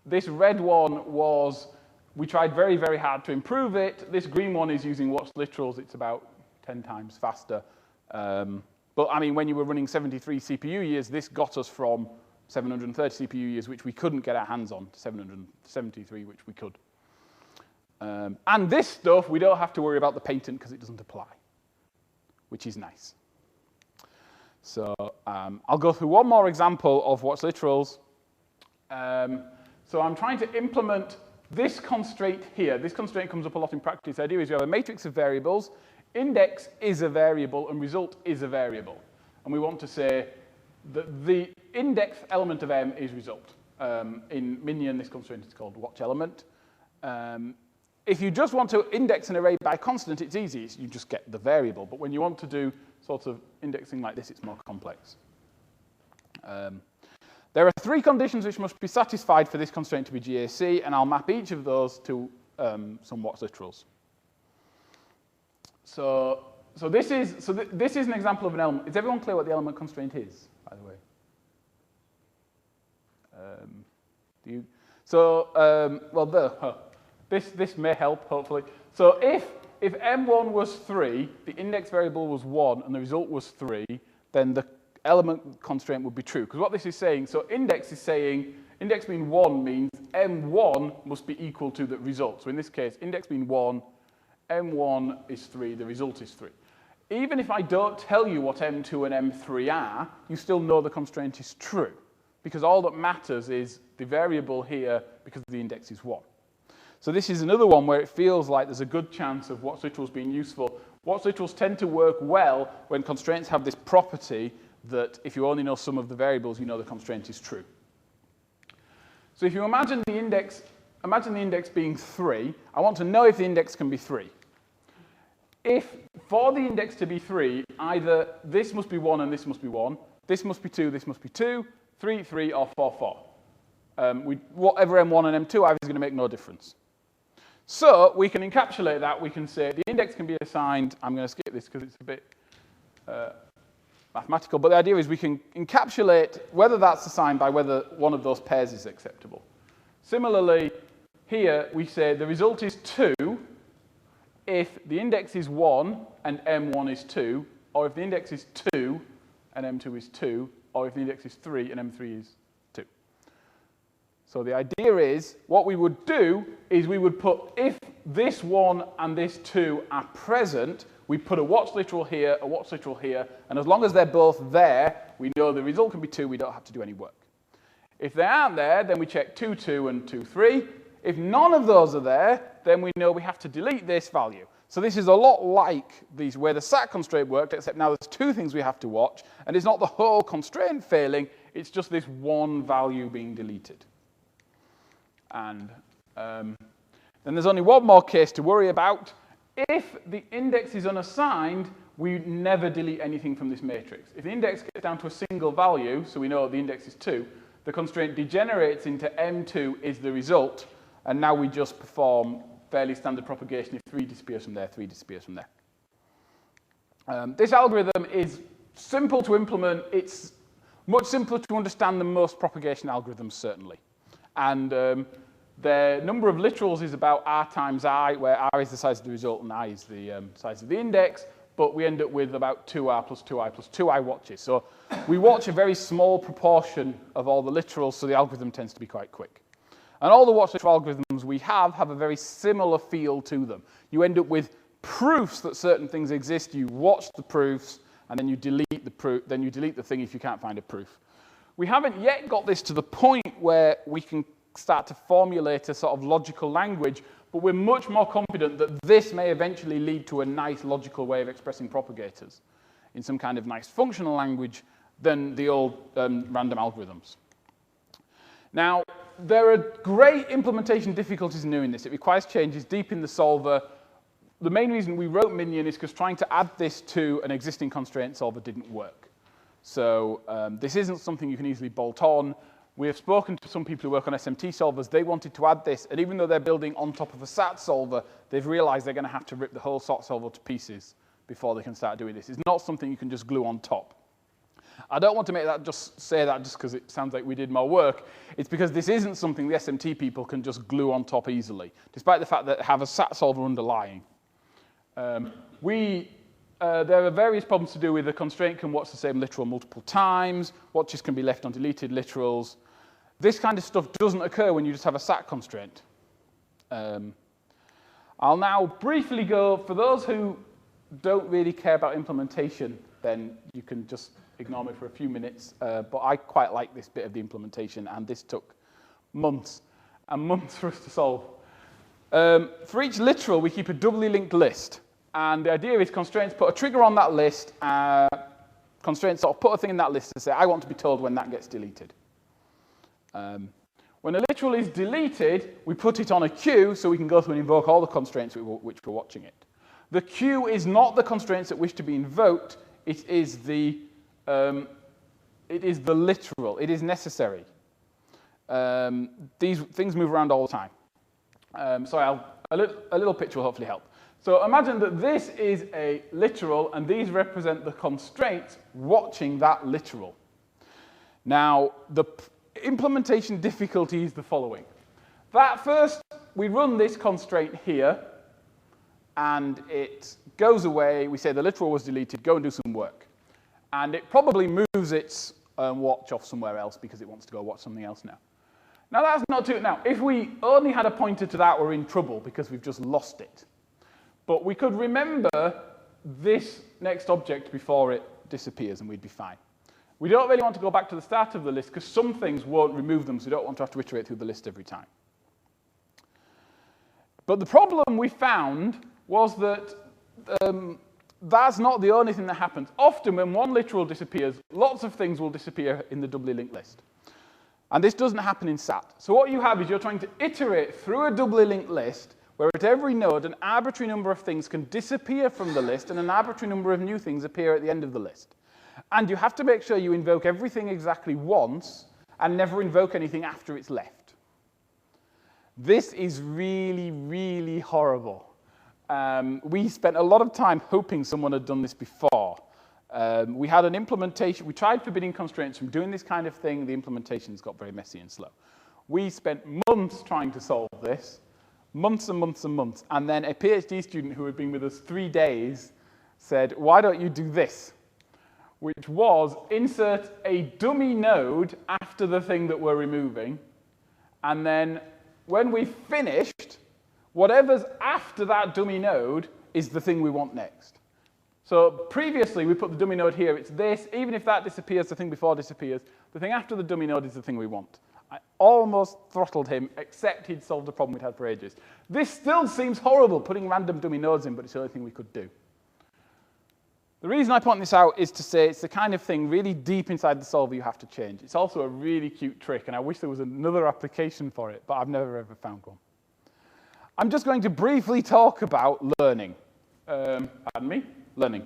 This red one was, we tried very, very hard to improve it. This green one is using watch literals. It's about 10 times faster. But I mean, when you were running 73 CPU years, this got us from 730 CPU years, which we couldn't get our hands on, to 773, which we could. And this stuff, we don't have to worry about the patent because it doesn't apply, which is nice. So I'll go through one more example of watch literals. So I'm trying to implement this constraint here. This constraint comes up a lot in practice. The idea is you have a matrix of variables. Index is a variable and result is a variable. And we want to say that the index element of M is result. In Minion, this constraint is called watch element. If you just want to index an array by constant, it's easy. You just get the variable. But when you want to do sort of indexing like this, it's more complex. There are 3 conditions which must be satisfied for this constraint to be GAC, and I'll map each of those to some watch literals. So this is an example of an element. Is everyone clear what the element constraint is, by the way? This may help, hopefully. So if M1 was 3, the index variable was 1, and the result was 3, then the element constraint would be true. Because what this is saying, so index is saying, index being 1 means M1 must be equal to the result. So in this case, index being 1, M1 is 3, the result is 3. Even if I don't tell you what M2 and M3 are, you still know the constraint is true. Because all that matters is the variable here because the index is 1. So this is another one where it feels like there's a good chance of watch literals being useful. Watch literals tend to work well when constraints have this property that if you only know some of the variables, you know the constraint is true. So if you imagine the index being 3, I want to know if the index can be 3. If for the index to be 3, either this must be 1 and this must be 1, this must be 2, this must be 2, 3, 3, or 4, 4. Whatever M1 and M2 have is going to make no difference. So we can encapsulate that. We can say the index can be assigned. I'm going to skip this because it's a bit mathematical. But the idea is we can encapsulate whether that's assigned by whether one of those pairs is acceptable. Similarly, here we say the result is 2 if the index is 1 and M1 is 2, or if the index is 2 and M2 is 2, or if the index is 3 and M3 is 2. So the idea is, what we would do is we would put, if this 1 and this 2 are present, we put a watch literal here, a watch literal here, and as long as they're both there, we know the result can be 2, we don't have to do any work. If they aren't there, then we check 2, 2, and 2, 3. If none of those are there, then we know we have to delete this value. So this is a lot like where the SAT constraint worked, except now there's 2 things we have to watch, and it's not the whole constraint failing, it's just this one value being deleted. And then there's only one more case to worry about. If the index is unassigned, we never delete anything from this matrix. If the index gets down to a single value, so we know the index is 2, the constraint degenerates into M2 is the result, and now we just perform fairly standard propagation. If 3 disappears from there, 3 disappears from there. This algorithm is simple to implement. It's much simpler to understand than most propagation algorithms, certainly. And The number of literals is about r times I, where r is the size of the result and I is the size of the index, but we end up with about 2r plus 2i plus 2i watches. So we watch a very small proportion of all the literals, so the algorithm tends to be quite quick. And all the watch literal algorithms we have a very similar feel to them. You end up with proofs that certain things exist, you watch the proofs, and then you delete the proof, then you delete the thing if you can't find a proof. We haven't yet got this to the point where we can start to formulate a sort of logical language, but we're much more confident that this may eventually lead to a nice logical way of expressing propagators in some kind of nice functional language than the old random algorithms. Now, there are great implementation difficulties in doing this. It requires changes deep in the solver. The main reason we wrote Minion is because trying to add this to an existing constraint solver didn't work. So this isn't something you can easily bolt on. We have spoken to some people who work on SMT solvers. They wanted to add this, and even though they're building on top of a SAT solver, they've realized they're going to have to rip the whole SAT solver to pieces before they can start doing this. It's not something you can just glue on top. I don't want to say that just because it sounds like we did more work. It's because this isn't something the SMT people can just glue on top easily, despite the fact that they have a SAT solver underlying. There are various problems to do with the constraint can watch the same literal multiple times, watches can be left on deleted literals. This kind of stuff doesn't occur when you just have a SAT constraint. I'll now briefly go, for those who don't really care about implementation, then you can just ignore me for a few minutes, but I quite like this bit of the implementation, and this took months and months for us to solve. For each literal, we keep a doubly linked list, and the idea is constraints put a trigger on that list, constraints sort of put a thing in that list to say, I want to be told when that gets deleted. When a literal is deleted, we put it on a queue so we can go through and invoke all the constraints which we're watching it. The queue is not the constraints that wish to be invoked, it is the literal, it is necessary. These things move around all the time. So a little picture will hopefully help. So imagine that this is a literal, and these represent the constraints watching that literal. Now, the implementation difficulty is the following. That first, we run this constraint here, and it goes away. We say the literal was deleted, go and do some work. And it probably moves its watch off somewhere else because it wants to go watch something else now. Now, that's not too... Now, if we only had a pointer to that, we're in trouble because we've just lost it. But we could remember this next object before it disappears, and we'd be fine. We don't really want to go back to the start of the list because some things won't remove them, so we don't want to have to iterate through the list every time. But the problem we found was that that's not the only thing that happens. Often when one literal disappears, lots of things will disappear in the doubly linked list. And this doesn't happen in SAT. So what you have is you're trying to iterate through a doubly linked list where at every node an arbitrary number of things can disappear from the list and an arbitrary number of new things appear at the end of the list. And you have to make sure you invoke everything exactly once and never invoke anything after it's left. This is really, really horrible. We spent a lot of time hoping someone had done this before. We had an implementation. We tried forbidding constraints from doing this kind of thing. The implementations got very messy and slow. We spent months trying to solve this, months and months and months. And then a PhD student who had been with us 3 days said, why don't you do this? Which was insert a dummy node after the thing that we're removing. And then when we finished, whatever's after that dummy node is the thing we want next. So previously, we put the dummy node here. It's this. Even if that disappears, the thing before disappears. The thing after the dummy node is the thing we want. I almost throttled him, except he'd solved a problem we'd had for ages. This still seems horrible, putting random dummy nodes in, but it's the only thing we could do. The reason I point this out is to say it's the kind of thing really deep inside the solver you have to change. It's also a really cute trick, and I wish there was another application for it, but I've never ever found one. I'm just going to briefly talk about learning. Pardon me? Learning.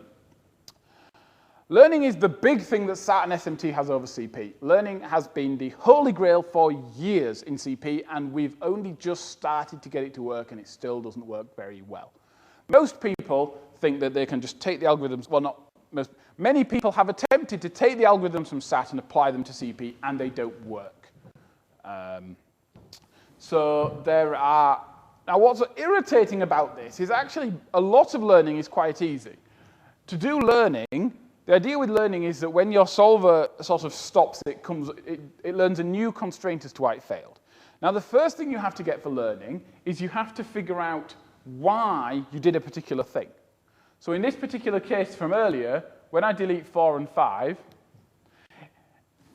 Learning is the big thing that SAT and SMT has over CP. Learning has been the holy grail for years in CP, and we've only just started to get it to work, and it still doesn't work very well. Most people think that they can just take the algorithms, well, not most, many people have attempted to take the algorithms from SAT and apply them to CP, and they don't work. So there are, now what's irritating about this is actually a lot of learning is quite easy. To do learning, the idea with learning is that when your solver sort of stops, it learns a new constraint as to why it failed. Now the first thing you have to get for learning is you have to figure out why you did a particular thing. So in this particular case from earlier, when I delete 4 and 5,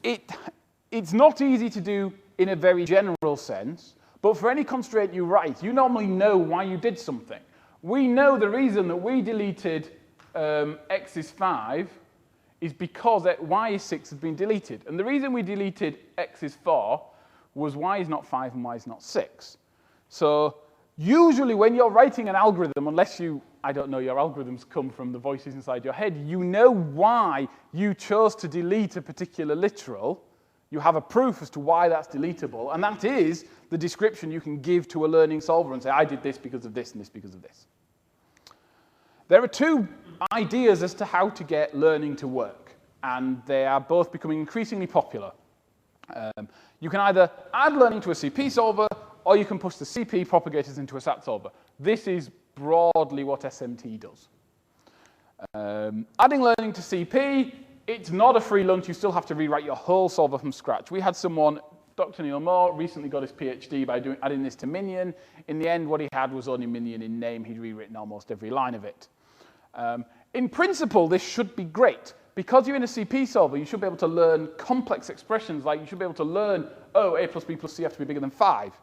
it's not easy to do in a very general sense, but for any constraint you write, you normally know why you did something. We know the reason that we deleted x is 5 is because y is 6 has been deleted. And the reason we deleted x is 4 was y is not 5 and y is not 6. So usually when you're writing an algorithm, unless you, I don't know, your algorithms come from the voices inside your head, you know why you chose to delete a particular literal. You have a proof as to why that's deletable, and that is the description you can give to a learning solver and say, I did this because of this and this because of this. There are two ideas as to how to get learning to work, and they are both becoming increasingly popular. You can either add learning to a CP solver, or you can push the CP propagators into a SAT solver. This is broadly what SMT does. Adding learning to CP, it's not a free lunch. You still have to rewrite your whole solver from scratch. We had someone, Dr. Neil Moore, recently got his PhD by adding this to Minion. In the end, what he had was only Minion in name. He'd rewritten almost every line of it. In principle, this should be great. Because you're in a CP solver, you should be able to learn complex expressions, like you should be able to learn, oh, a plus b plus c have to be bigger than 5.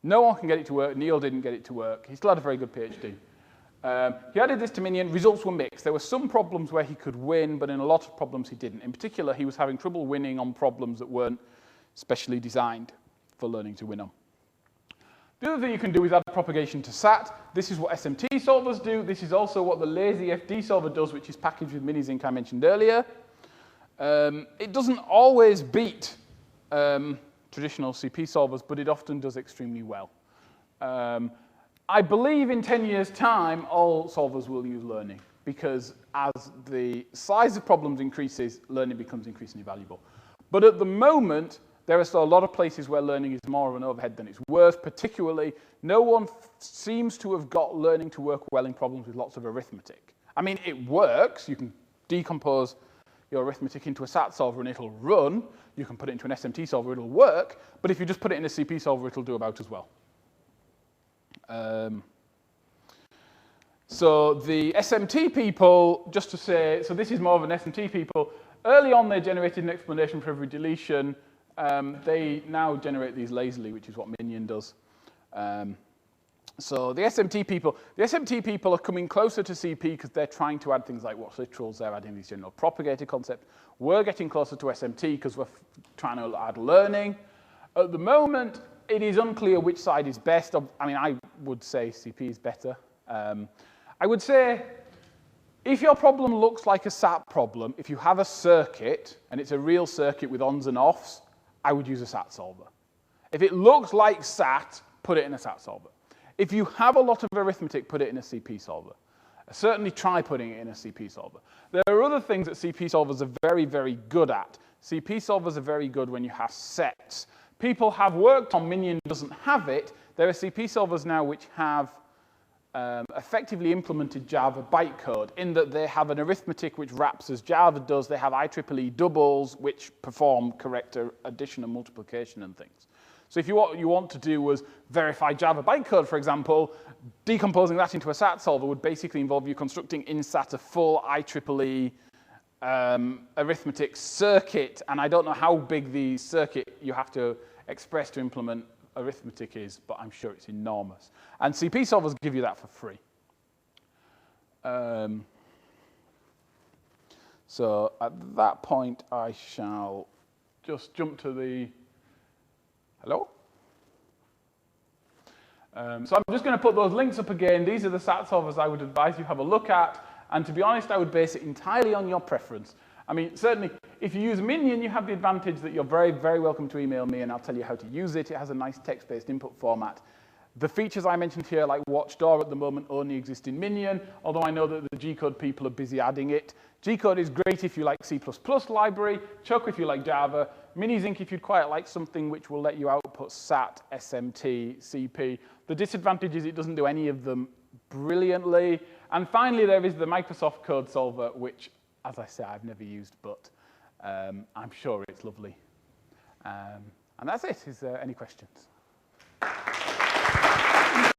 No one can get it to work. Neil didn't get it to work. He still had a very good PhD. He added this to Minion. Results were mixed. There were some problems where he could win, but in a lot of problems he didn't. In particular, he was having trouble winning on problems that weren't specially designed for learning to win on. The other thing you can do is add propagation to SAT. This is what SMT solvers do. This is also what the lazy FD solver does, which is packaged with Minizinc I mentioned earlier. It doesn't always beat traditional CP solvers, but it often does extremely well. I believe in 10 years' time, all solvers will use learning, because as the size of problems increases, learning becomes increasingly valuable. But at the moment, there are still a lot of places where learning is more of an overhead than it's worth. Particularly, no one seems to have got learning to work well in problems with lots of arithmetic. I mean, it works. You can decompose your arithmetic into a SAT solver and it'll run. You can put it into an SMT solver, it'll work. But if you just put it in a CP solver, it'll do about as well. So the SMT people, just to say, so this is more of an SMT people. Early on, they generated an explanation for every deletion. They now generate these lazily, which is what Minion does. So the SMT people are coming closer to CP because they're trying to add things like what's literals. They're adding these general propagator concepts. We're getting closer to SMT because we're trying to add learning. At the moment, it is unclear which side is best. I mean, I would say CP is better. I would say if your problem looks like a SAT problem, if you have a circuit and it's a real circuit with ons and offs, I would use a SAT solver. If it looks like SAT, put it in a SAT solver. If you have a lot of arithmetic, put it in a CP solver. Certainly try putting it in a CP solver. There are other things that CP solvers are very, very good at. CP solvers are very good when you have sets. People have worked on Minion doesn't have it. There are CP solvers now which have effectively implemented Java bytecode in that they have an arithmetic which wraps as Java does. They have IEEE doubles which perform correct addition and multiplication and things. So if what you want to do was verify Java bytecode, for example, decomposing that into a SAT solver would basically involve you constructing in SAT a full IEEE arithmetic circuit, and I don't know how big the circuit you have to express to implement arithmetic is, but I'm sure it's enormous. And CP solvers give you that for free. So at that point, I shall just jump to the... Hello? So I'm just going to put those links up again. These are the SAT solvers I would advise you have a look at. And to be honest, I would base it entirely on your preference. I mean, certainly, if you use Minion, you have the advantage that you're very, very welcome to email me, and I'll tell you how to use it. It has a nice text-based input format. The features I mentioned here, like watchdog, at the moment only exist in Minion, although I know that the G-code people are busy adding it. G-code is great if you like C++ library, Choke if you like Java, Minizinc if you'd quite like something which will let you output SAT, SMT, CP. The disadvantage is it doesn't do any of them brilliantly. And finally, there is the Microsoft Code Solver, which, as I say, I've never used, but I'm sure it's lovely. And that's it. Is there any questions?